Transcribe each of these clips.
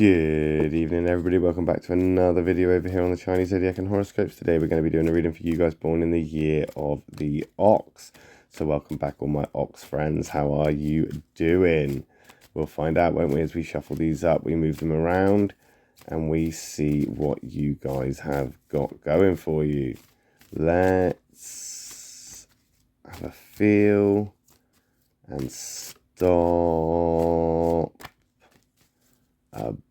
Good evening, everybody. Welcome back to another video over here on the Chinese Zodiac and horoscopes. Today we're going to be doing a reading for you guys born in the year of the ox. So welcome back, all my ox friends. How are you doing? We'll find out, won't we, as we shuffle these up. We move them around and we see what you guys have got going for you. Let's have a feel and stop about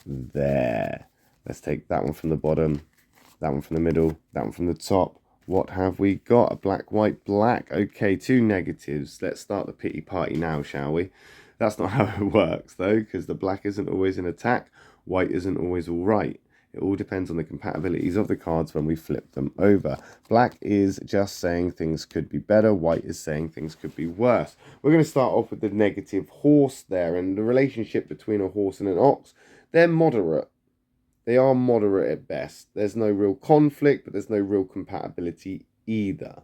there. Let's take that one from the bottom, that one from the middle, that one from the top. What have we got? A black, white, black. Okay, two negatives. Let's start the pity party now, shall we? That's not how it works, though, because the black isn't always an attack. White isn't always all right. It all depends on the compatibilities of the cards when we flip them over. Black is just saying things could be better. White is saying things could be worse. We're going to start off with the negative horse there. And the relationship between a horse and an ox, they're moderate. They are moderate at best. There's no real conflict, but there's no real compatibility either.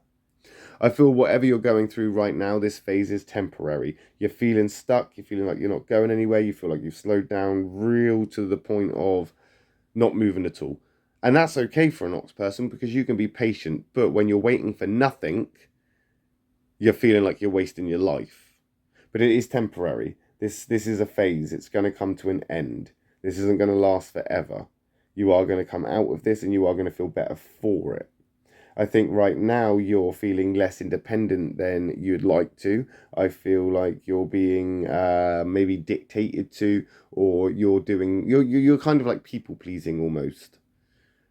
I feel whatever you're going through right now, this phase is temporary. You're feeling stuck. You're feeling like you're not going anywhere. You feel like you've slowed down real to the point of not moving at all. And that's okay for an ox person because you can be patient, but when you're waiting for nothing, you're feeling like you're wasting your life. But it is temporary. This is a phase. It's going to come to an end. This isn't going to last forever. You are going to come out of this and you are going to feel better for it. I think right now you're feeling less independent than you'd like to. I feel like you're being maybe dictated to, or you're kind of like people pleasing almost.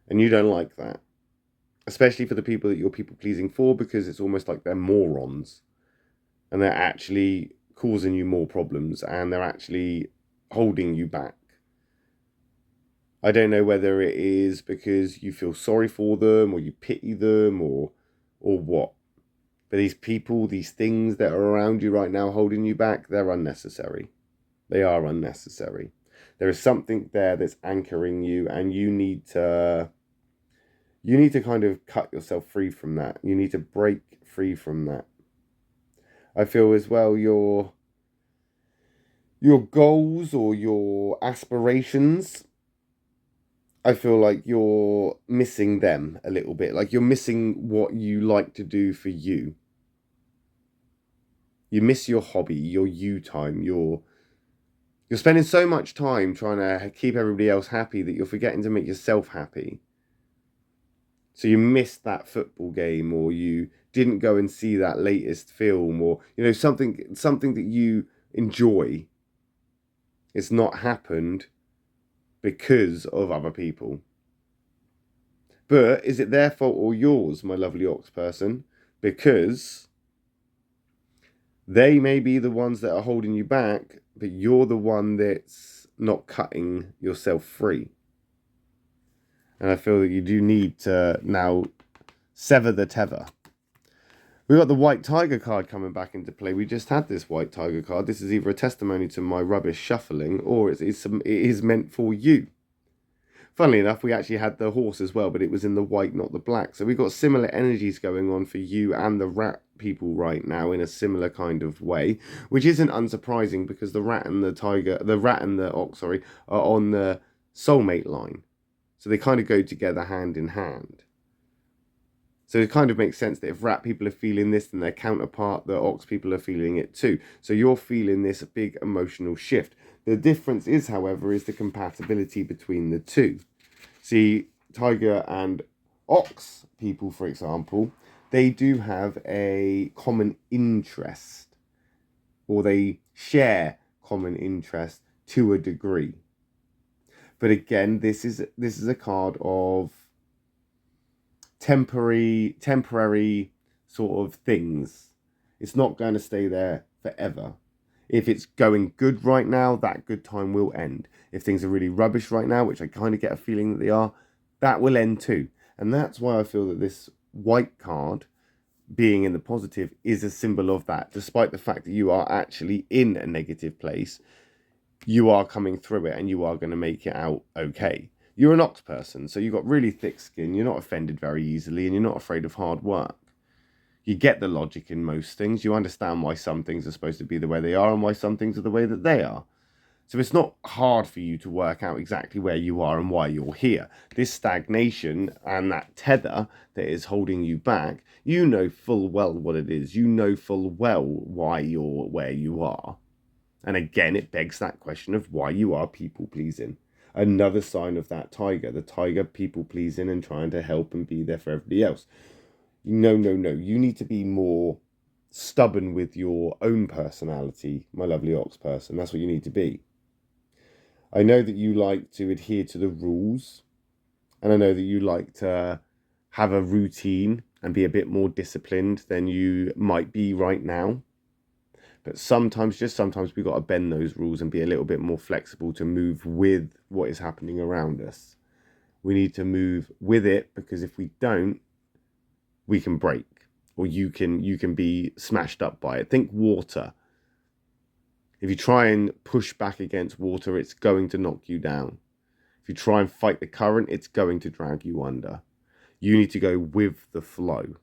And you don't like that. Especially for the people that you're people pleasing for, because it's almost like they're morons. And they're actually causing you more problems and they're actually holding you back. I don't know whether it is because you feel sorry for them or you pity them or what. But these people, these things that are around you right now holding you back, they're unnecessary. They are unnecessary. There is something there that's anchoring you and you need to kind of cut yourself free from that. You need to break free from that. I feel as well your goals or your aspirations, I feel like you're missing them a little bit. Like you're missing what you like to do for you. You miss your hobby, your you time. You're spending so much time trying to keep everybody else happy that you're forgetting to make yourself happy. So you missed that football game, or you didn't go and see that latest film, or something that you enjoy. It's not happened because of other people. But is it their fault or yours, my lovely ox person? Because they may be the ones that are holding you back, but you're the one that's not cutting yourself free. And I feel that you do need to now sever the tether. We've got the white tiger card coming back into play. We just had this white tiger card. This is either a testimony to my rubbish shuffling or it is meant for you. Funnily enough, we actually had the horse as well, but it was in the white, not the black. So we've got similar energies going on for you and the rat people right now in a similar kind of way, which isn't unsurprising because the rat and the ox, are on the soulmate line. So they kind of go together hand in hand. So it kind of makes sense that if rat people are feeling this, then their counterpart, the ox people, are feeling it too. So you're feeling this big emotional shift. The difference is, however, is the compatibility between the two. See, tiger and ox people, for example, they do have a common interest, or they share common interest to a degree. But again, this is a card of temporary sort of things. It's not going to stay there forever. If it's going good right now, that good time will end. If things are really rubbish right now, which I kind of get a feeling that they are, that will end too. And that's why I feel that this white card, being in the positive, is a symbol of that. Despite the fact that you are actually in a negative place, you are coming through it and you are going to make it out okay. You're an ox person, so you've got really thick skin. You're not offended very easily and you're not afraid of hard work. You get the logic in most things. You understand why some things are supposed to be the way they are and why some things are the way that they are. So it's not hard for you to work out exactly where you are and why you're here. This stagnation and that tether that is holding you back, you know full well what it is. You know full well why you're where you are. And again, it begs that question of why you are people pleasing. Another sign of that tiger, the tiger people pleasing and trying to help and be there for everybody else. No. You need to be more stubborn with your own personality, my lovely ox person. That's what you need to be. I know that you like to adhere to the rules, and I know that you like to have a routine and be a bit more disciplined than you might be right now. But sometimes, just sometimes, we've got to bend those rules and be a little bit more flexible to move with what is happening around us. We need to move with it, because if we don't, we can break, or you can be smashed up by it. Think water. If you try and push back against water, it's going to knock you down. If you try and fight the current, it's going to drag you under. You need to go with the flow.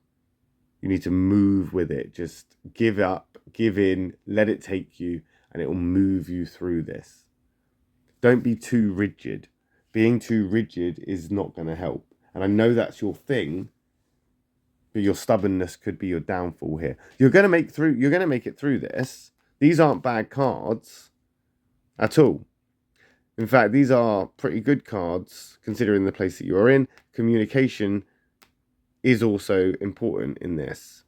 You need to move with it. Just give up, give in, let it take you, and it will move you through this. Don't be too rigid. Being too rigid is not going to help. And I know that's your thing, but your stubbornness could be your downfall here. You're going to make it through this. These aren't bad cards at all. In fact, these are pretty good cards considering the place that you are in. Communication is also important in this.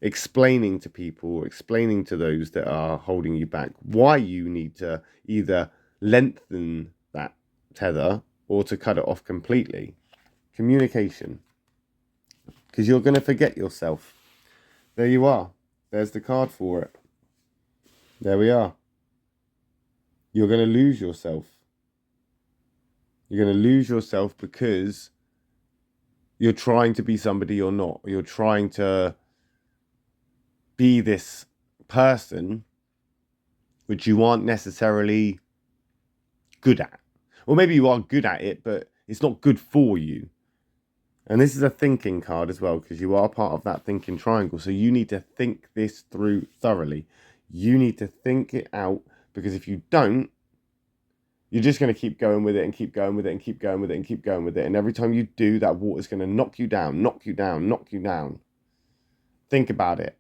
Explaining to people, explaining to those that are holding you back why you need to either lengthen that tether or to cut it off completely. Communication. Because you're going to forget yourself. There you are. There's the card for it. There we are. You're going to lose yourself. You're going to lose yourself because you're trying to be somebody you're not. Or you're trying to be this person which you aren't necessarily good at. Or maybe you are good at it, but it's not good for you. And this is a thinking card as well, because you are part of that thinking triangle. So you need to think this through thoroughly. You need to think it out, because if you don't, you're just going to keep going with it and keep going with it and keep going with it and keep going with it. And every time you do, that water's going to knock you down, knock you down, knock you down. Think about it.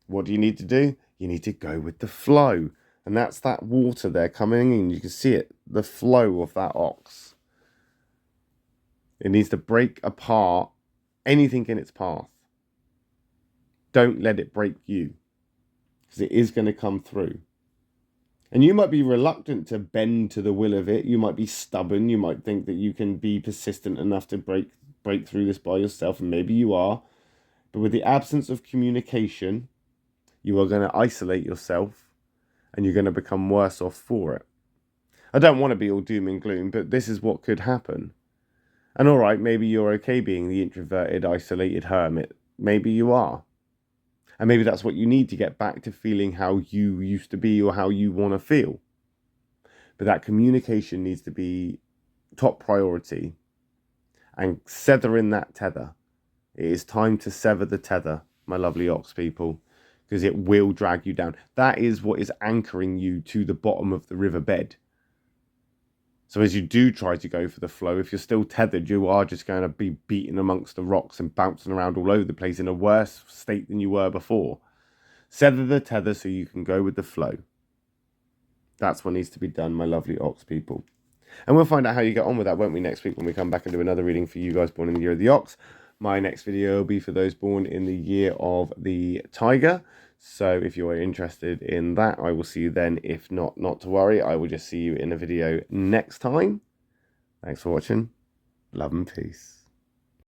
What do you need to do? You need to go with the flow. And that's that water there coming in. You can see it, the flow of that ox. It needs to break apart anything in its path. Don't let it break you, because it is going to come through. And you might be reluctant to bend to the will of it. You might be stubborn. You might think that you can be persistent enough to break through this by yourself, and maybe you are. But with the absence of communication, you are going to isolate yourself, and you're going to become worse off for it. I don't want to be all doom and gloom, but this is what could happen. And all right, maybe you're okay being the introverted, isolated hermit. Maybe you are. And maybe that's what you need to get back to feeling how you used to be or how you want to feel. But that communication needs to be top priority. And severing that tether. It is time to sever the tether, my lovely ox people, because it will drag you down. That is what is anchoring you to the bottom of the riverbed. So as you do try to go for the flow, if you're still tethered, you are just going to be beaten amongst the rocks and bouncing around all over the place in a worse state than you were before. Sever the tether so you can go with the flow. That's what needs to be done, my lovely ox people. And we'll find out how you get on with that, won't we, next week when we come back and do another reading for you guys born in the year of the ox. My next video will be for those born in the year of the tiger. So if you're interested in that, I will see you then. If not, not to worry. I will just see you in a video next time. Thanks for watching. Love and peace.